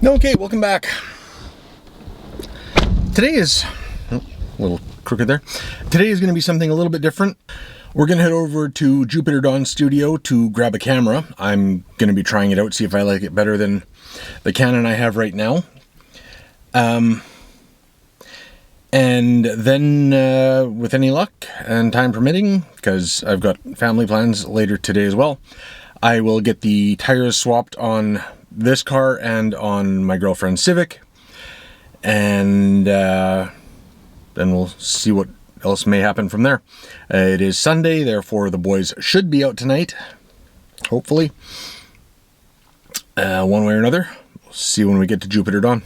Okay, welcome back. Today is a little crooked there. Today is going to be something a little bit different. We're going to head over to Jupiter Dawn Studio to grab a camera. I'm going to be trying it out, see if I like it better than the Canon I have right now. And then, with any luck and time permitting, because I've got family plans later today as well, I will get the tires swapped on this car and on my girlfriend's Civic. And then we'll see what else may happen from there. It is Sunday, therefore the boys should be out tonight, hopefully. One way or another. We'll see when we get to Jupiter Dawn.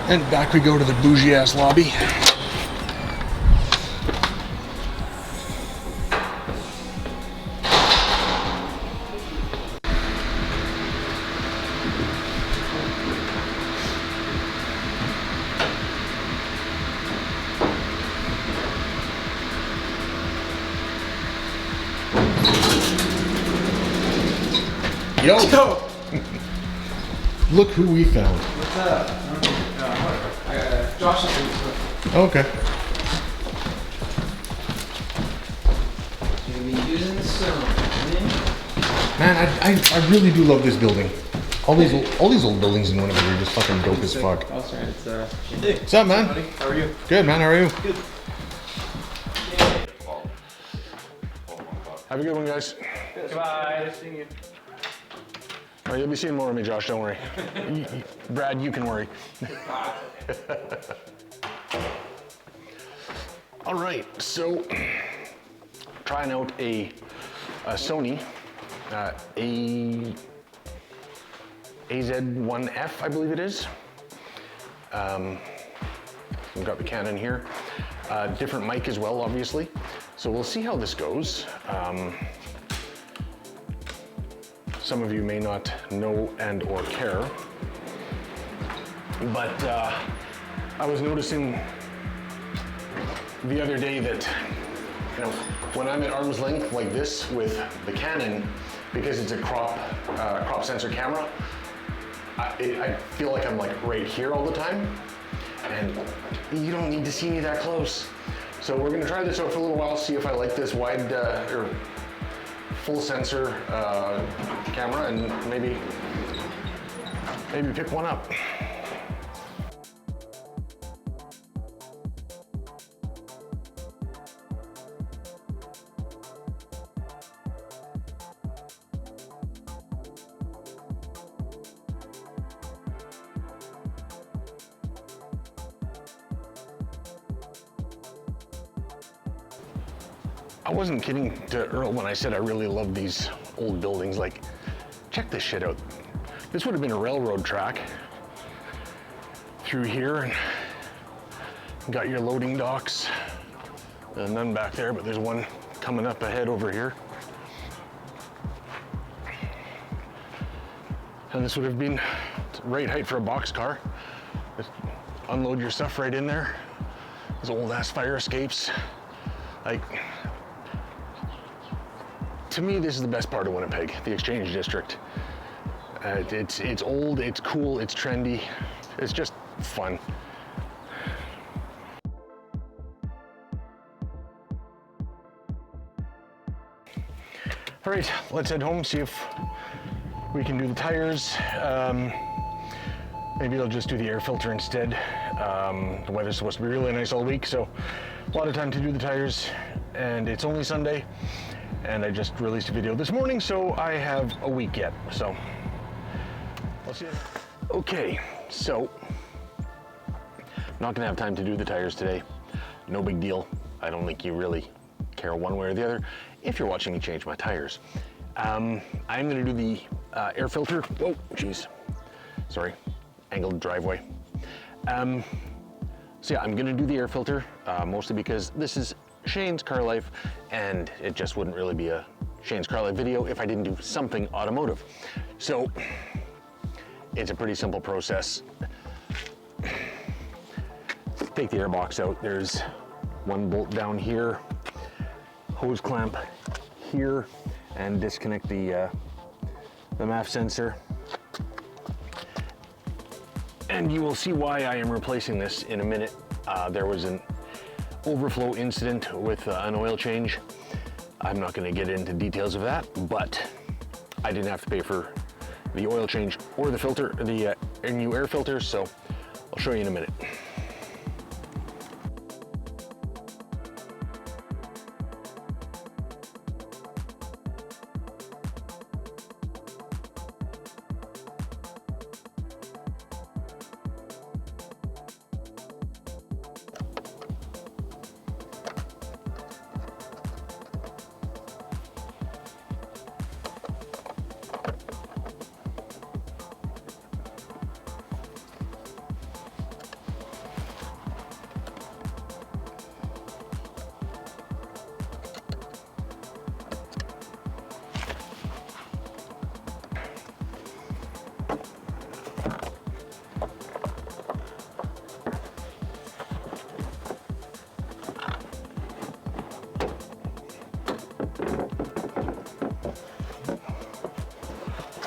And back we go to the bougie ass lobby. Yo! Look who we found. What's up? Josh is doing stuff. Okay. Gonna be using the stone. Man, I really do love this building. All these old buildings in Winnipeg are just fucking dope as fuck. Oh, sorry, it's Shindig. What's up, man? Buddy, how are you? Good, man. How are you? Good. Have a good one, guys. Goodbye. Seeing you. Oh, you'll be seeing more of me, Josh. Don't worry. Brad, you can worry. All right, so trying out a Sony AZ1F, I believe it is. We've got the Canon here. Different mic as well, obviously. So we'll see how this goes. Some of you may not know and or care, but I was noticing the other day that, you know, when I'm at arm's length like this with the Canon, because it's a crop sensor camera, I feel like I'm like right here all the time, and you don't need to see me that close. So we're gonna try this out for a little while, see if I like this wide or full sensor camera, and maybe pick one up. I wasn't kidding to Earl when I said I really love these old buildings. Like, check this shit out. This would have been a railroad track through here, and got your loading docks. And none back there, but there's one coming up ahead over here. And this would have been right height for a box car. Just unload your stuff right in there. Those old ass fire escapes. Like, to me, this is the best part of Winnipeg, the Exchange District. It's old, it's cool, it's trendy. It's just fun. All right, let's head home, see if we can do the tires. Maybe I'll just do the air filter instead. The weather's supposed to be really nice all week, so a lot of time to do the tires, and it's only Sunday, and I just released a video this morning, so I have a week yet, so I'll see you. Okay, so Not gonna have time to do the tires today. No big deal. I don't think you really care one way or the other if you're watching me change my tires. I'm gonna do the air filter. Whoa, jeez. Sorry, angled driveway. So yeah, I'm gonna do the air filter, mostly because this is Shane's car life, and it just wouldn't really be a Shane's car life video if I didn't do something automotive. So it's a pretty simple process. Take the air box out. There's one bolt down here, hose clamp here, and disconnect the MAF sensor. And you will see why I am replacing this in a minute. There was an overflow incident with an oil change. I'm not going to get into details of that, but I didn't have to pay for the oil change or the filter, the new air filter, so I'll show you in a minute.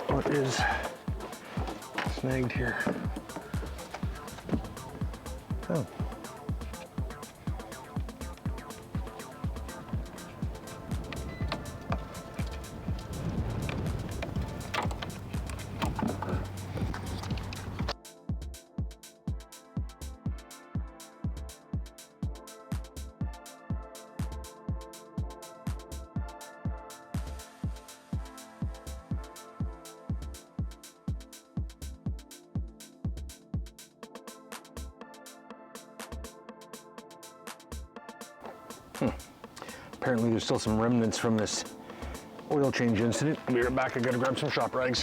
What is snagged here? Oh. Apparently there's still some remnants from this oil change incident. I'll be right back. I gotta grab some shop rags.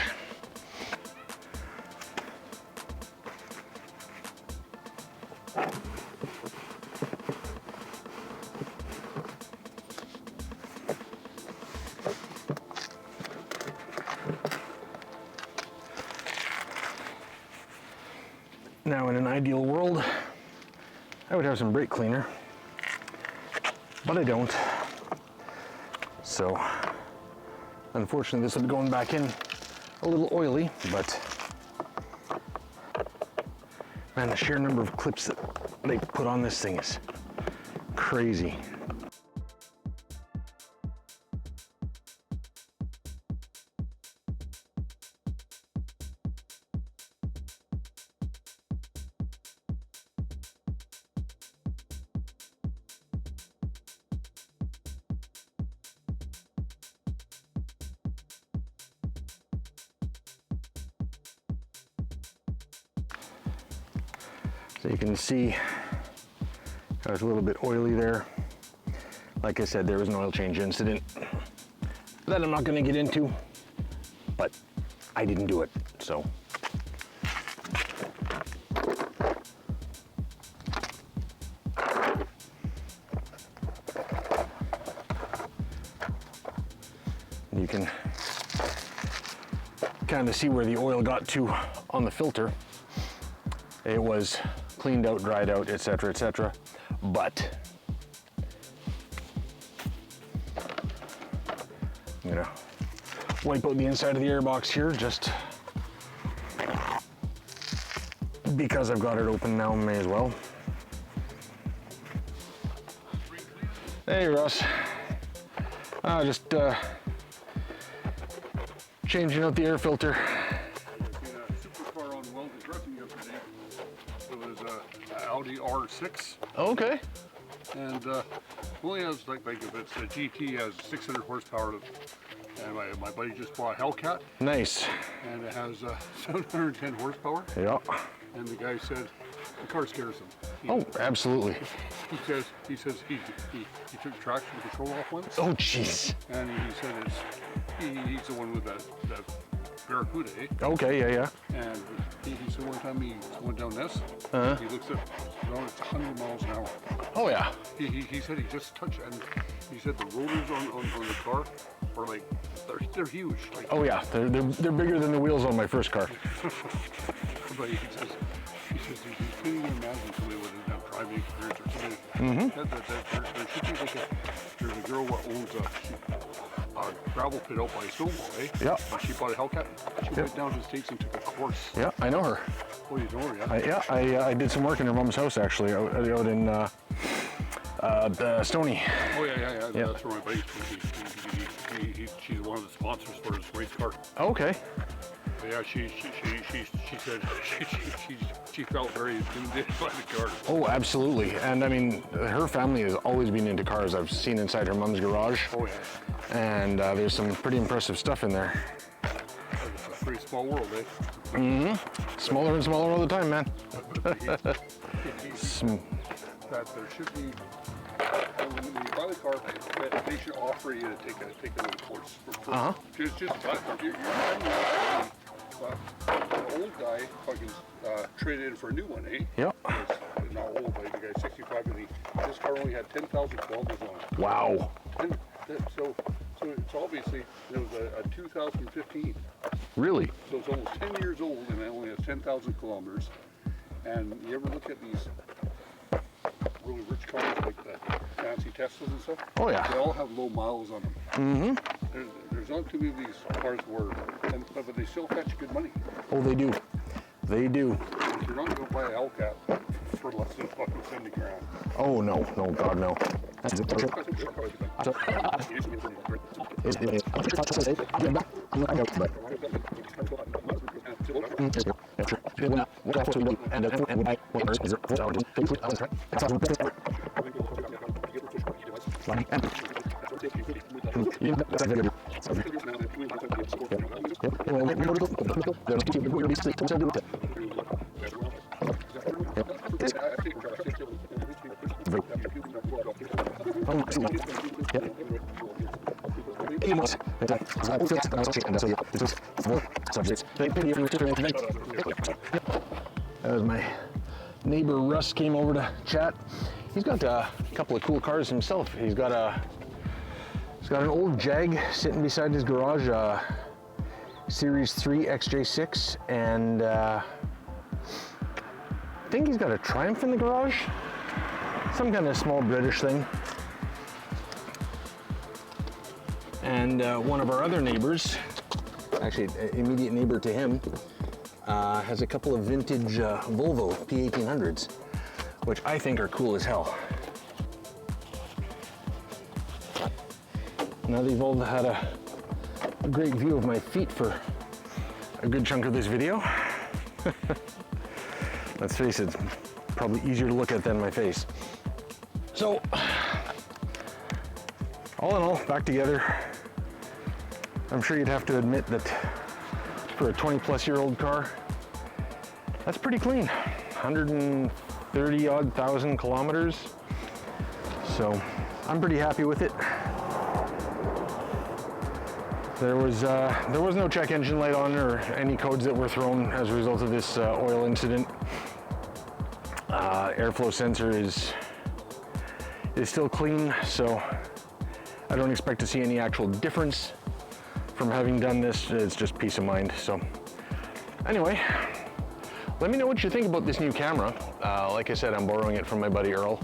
Now in an ideal world, I would have some brake cleaner, but I don't. So, unfortunately, this will be going back in a little oily, but man, the sheer number of clips that they put on this thing is crazy. So you can see I was a little bit oily there. Like I said, there was an oil change incident that I'm not going to get into, but I didn't do it, so. You can kind of see where the oil got to on the filter. It was cleaned out, dried out, etc., etc. But I'm gonna wipe out the inside of the airbox here, just because I've got it open now, may as well. Hey Russ, just changing out the air filter. Audi R6. Oh, okay. And only has like if it's a GT has 600 horsepower. And my buddy just bought a Hellcat. Nice. And it has 710 horsepower. Yeah. And the guy said the car scares him. Oh, absolutely. He says he took traction control off once. Oh, jeez. And he said he's the one with that Barracuda, eh? Okay, yeah. And he said one time he went down this, he looks at it's 100 miles an hour. Oh, yeah. He said he just touched, and he said the rotors on the car are like, they're huge. Like, Oh, yeah. They're bigger than the wheels on my first car. but he says you can't even imagine somebody with a driving experience or something. There should be like there's a girl that owns a gravel pit out by Stonewall, eh? Yeah. And she bought a Hellcat. She went down to the States and took a course. Yeah, I know her. Oh, you know her, yeah? I did some work in her mom's house, actually, out in Stoney. Oh, yeah. That's where my buddy's from. She's one of the sponsors for his race car. Okay. But yeah, she said she felt very intimidated by the car. Oh, absolutely. And I mean, her family has always been into cars. I've seen inside her mom's garage. Oh, yeah. And there's some pretty impressive stuff in there. It's a pretty small world, eh? Smaller and smaller all the time, man. That there should be, when you buy the car, they should offer you to take a little course. Just buy the car. You're the old guy fucking traded in for a new one, eh? Yep. It's not old, but the guy's 65 and this car only had 10,000 kilometers on it. Wow. And so it's obviously, it was a 2015. Really? So it's almost 10 years old and it only has 10,000 kilometers. And you ever look at these really rich cars like the fancy Teslas and stuff? Oh, yeah. They all have low miles on them. There's not too many of these cars but they still fetch good money. Oh, they do. They do. You're not going to buy a Hellcat for less than fucking 70 grand. Oh, no. No, God, no. As my neighbor Russ came over to chat, he's got a couple of cool cars himself. He's got an old Jag sitting beside his garage, Series 3 XJ6, and I think he's got a Triumph in the garage, some kind of small British thing. And one of our other neighbors, actually an immediate neighbor to him, has a couple of vintage Volvo P1800s, which I think are cool as hell. Now they've all had a great view of my feet for a good chunk of this video. Let's face it, it's probably easier to look at than my face. So, all in all, back together. I'm sure you'd have to admit that for a 20-plus-year-old car, that's pretty clean. 130-odd thousand kilometers. So, I'm pretty happy with it. There was no check engine light on or any codes that were thrown as a result of this oil incident. Airflow sensor is still clean, so I don't expect to see any actual difference from having done this. It's just peace of mind. So anyway, let me know what you think about this new camera. Like I said, I'm borrowing it from my buddy Earl,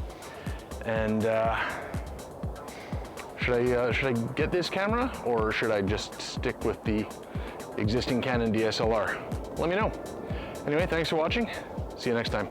and should I get this camera, or should I just stick with the existing Canon DSLR? Let me know. Anyway, thanks for watching. See you next time.